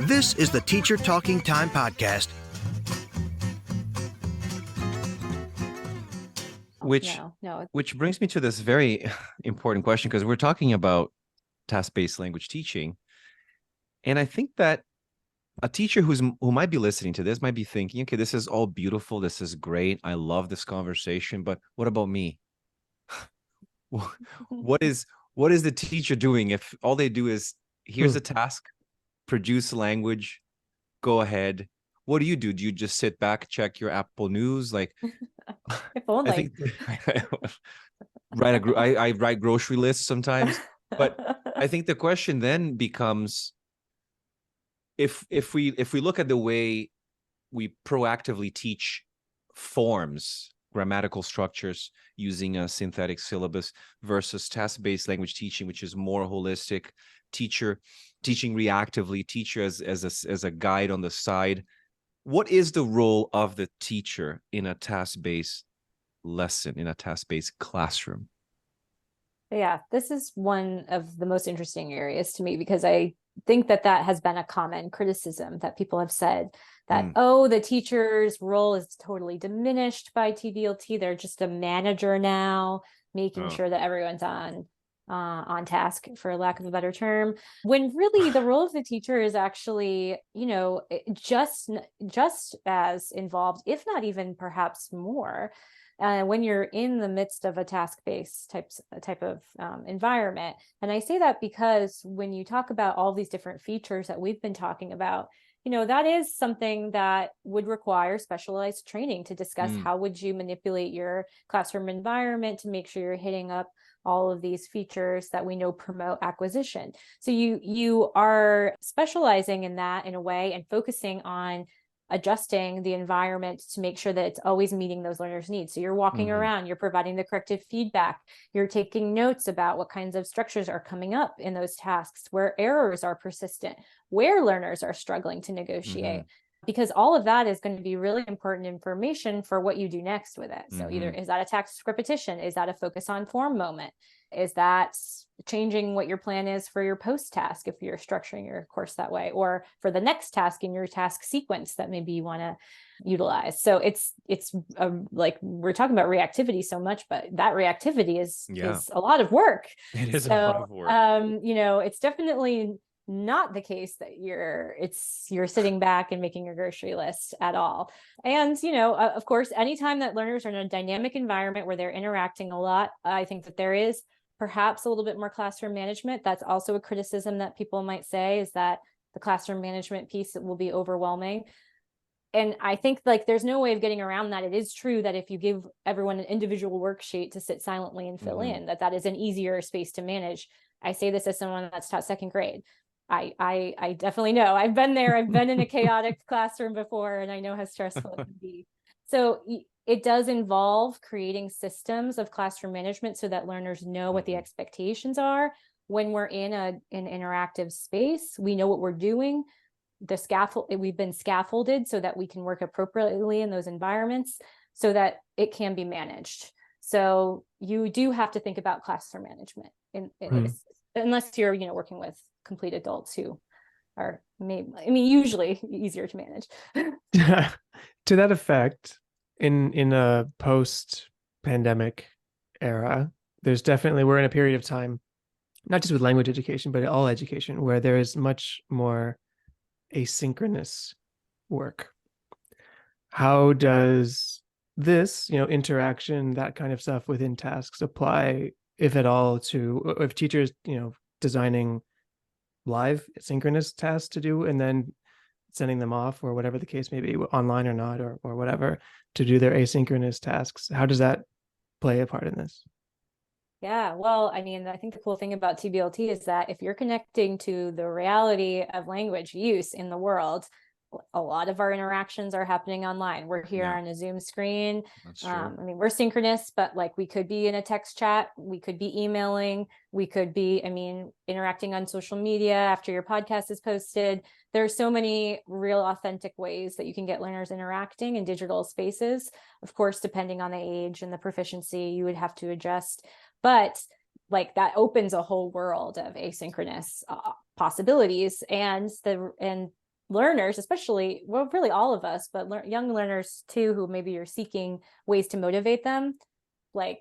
This is the Teacher Talking Time podcast. Which brings me to this very important question, because we're talking about task-based language teaching. And I think that a teacher who might be listening to this might be thinking, okay, this is all beautiful. This is great. I love this conversation, but what about me? What is the teacher doing if all they do is, here's a task, produce language, go ahead. What do? Do you just sit back, check your Apple News? Like, if only. I think I write grocery lists sometimes, but I think the question then becomes, if we look at the way we proactively teach forms, grammatical structures using a synthetic syllabus versus task-based language teaching, which is more holistic, teaching reactively, teacher as a guide on the side. What is the role of the teacher in a task-based lesson, in a task-based classroom? Yeah, this is one of the most interesting areas to me, because I think that has been a common criticism that people have said that, the teacher's role is totally diminished by TBLT. They're just a manager now, making sure that everyone's on task, for lack of a better term, when really the role of the teacher is actually, just as involved, if not even perhaps more, when you're in the midst of a task-based type of environment. And I say that because when you talk about all these different features that we've been talking about, that is something that would require specialized training to discuss how would you manipulate your classroom environment to make sure you're hitting up all of these features that we know promote acquisition. So you are specializing in that in a way and focusing on adjusting the environment to make sure that it's always meeting those learners' needs. So you're walking around, you're providing the corrective feedback, you're taking notes about what kinds of structures are coming up in those tasks, where errors are persistent, where learners are struggling to negotiate. Because all of that is going to be really important information for what you do next with it. So either is that a task repetition? Is that a focus on form moment? Is that changing what your plan is for your post task if you're structuring your course that way, or for the next task in your task sequence that maybe you want to utilize? So it's like we're talking about reactivity so much, but that reactivity is a lot of work. It is a lot of work. It's definitely not the case that you're sitting back and making your grocery list at all. And, of course, anytime that learners are in a dynamic environment where they're interacting a lot, I think that there is perhaps a little bit more classroom management. That's also a criticism that people might say, is that the classroom management piece will be overwhelming. And I think there's no way of getting around that. It is true that if you give everyone an individual worksheet to sit silently and fill in, that is an easier space to manage. I say this as someone that's taught second grade. I definitely know. I've been there. I've been in a chaotic classroom before, and I know how stressful it can be. So it does involve creating systems of classroom management so that learners know what the expectations are. When we're in an interactive space, we know what we're doing. We've been scaffolded so that we can work appropriately in those environments so that it can be managed. So you do have to think about classroom management unless you're, working with complete adults who are usually easier to manage. To that effect, in a post-pandemic era, we're in a period of time, not just with language education, but all education, where there is much more asynchronous work. How does this, interaction, that kind of stuff within tasks apply, if at all, to if teachers, designing live synchronous tasks to do and then sending them off, or whatever the case may be, online or not, or whatever, to do their asynchronous tasks? How does that play a part in this? Yeah, well, I think the cool thing about TBLT is that if you're connecting to the reality of language use in the world, a lot of our interactions are happening online. We're here on a Zoom screen. That's true. We're synchronous, but we could be in a text chat, we could be emailing, we could be, interacting on social media after your podcast is posted. There are so many real authentic ways that you can get learners interacting in digital spaces. Of course, depending on the age and the proficiency, you would have to adjust. But that opens a whole world of asynchronous possibilities, and learners, especially, well, really all of us, but young learners too, who maybe you're seeking ways to motivate them, like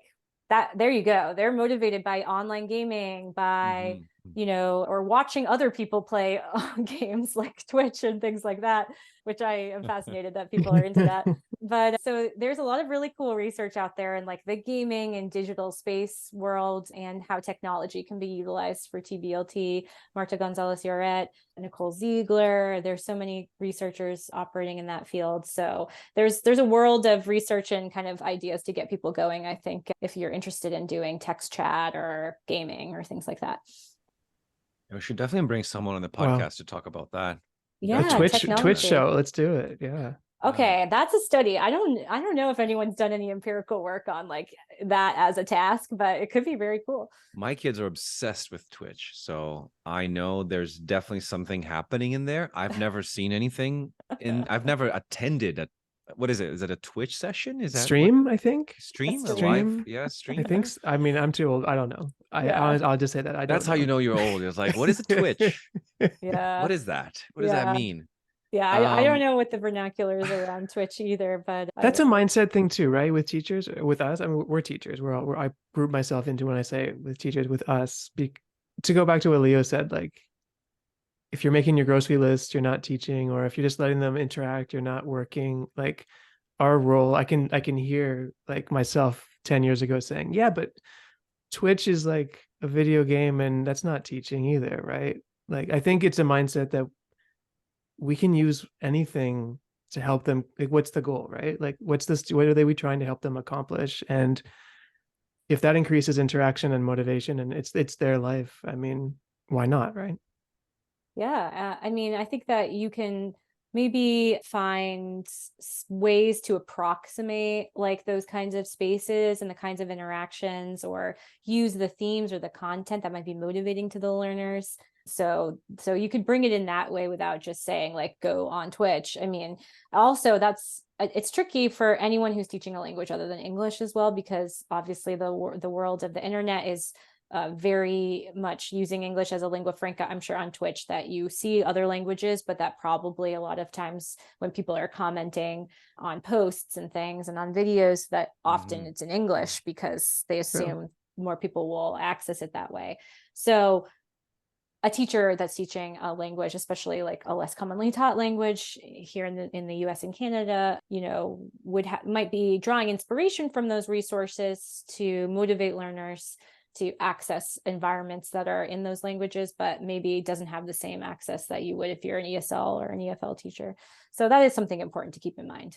that, there you go. They're motivated by online gaming, by, or watching other people play games like Twitch and things like that, which I am fascinated that people are into that. But so there's a lot of really cool research out there in like the gaming and digital space world and how technology can be utilized for TBLT. Marta Gonzalez Lloret, Nicole Ziegler, there's so many researchers operating in that field. So there's a world of research and kind of ideas to get people going, I think, if you're interested in doing text chat or gaming or things like that. We should definitely bring someone on the podcast to talk about that. Yeah, a Twitch show. Let's do it. Yeah. Okay, that's a study. I don't know if anyone's done any empirical work on like that as a task, but it could be very cool. My kids are obsessed with Twitch, so I know there's definitely something happening in there. I've never seen anything I've never attended a, what is it? Is it a Twitch session? Is that stream? I think stream or stream. live? Yeah, stream. I think. I mean, I'm too old. I don't know. I'll just say that I don't. That's how you know you're old. It's like, what is a Twitch? Yeah. What is that? What does that mean? Yeah, I don't know what the vernacular is around Twitch either, but that's a mindset thing too, right? With teachers, with us. I mean, we're teachers. I group myself into when I say with teachers, with us. To go back to what Leo said, like if you're making your grocery list, you're not teaching, or if you're just letting them interact, you're not working. Like our role, I can hear like myself 10 years ago saying, yeah, but Twitch is like a video game, and that's not teaching either, right? Like I think it's a mindset that we can use anything to help them. Like, what's the goal, right? Like, what are we trying to help them accomplish? And if that increases interaction and motivation, and it's their life, I mean, why not, right? Yeah, I mean, I think that you can maybe find ways to approximate like those kinds of spaces and the kinds of interactions, or use the themes or the content that might be motivating to the learners. So you could bring it in that way without just saying like, go on Twitch. I mean, also it's tricky for anyone who's teaching a language other than English as well, because obviously the world of the internet is very much using English as a lingua franca. I'm sure on Twitch that you see other languages, but that probably a lot of times when people are commenting on posts and things and on videos, that often it's in English because they assume more people will access it that way. So a teacher that's teaching a language, especially like a less commonly taught language here in the US and Canada, might be drawing inspiration from those resources to motivate learners to access environments that are in those languages, but maybe doesn't have the same access that you would if you're an ESL or an EFL teacher. So that is something important to keep in mind.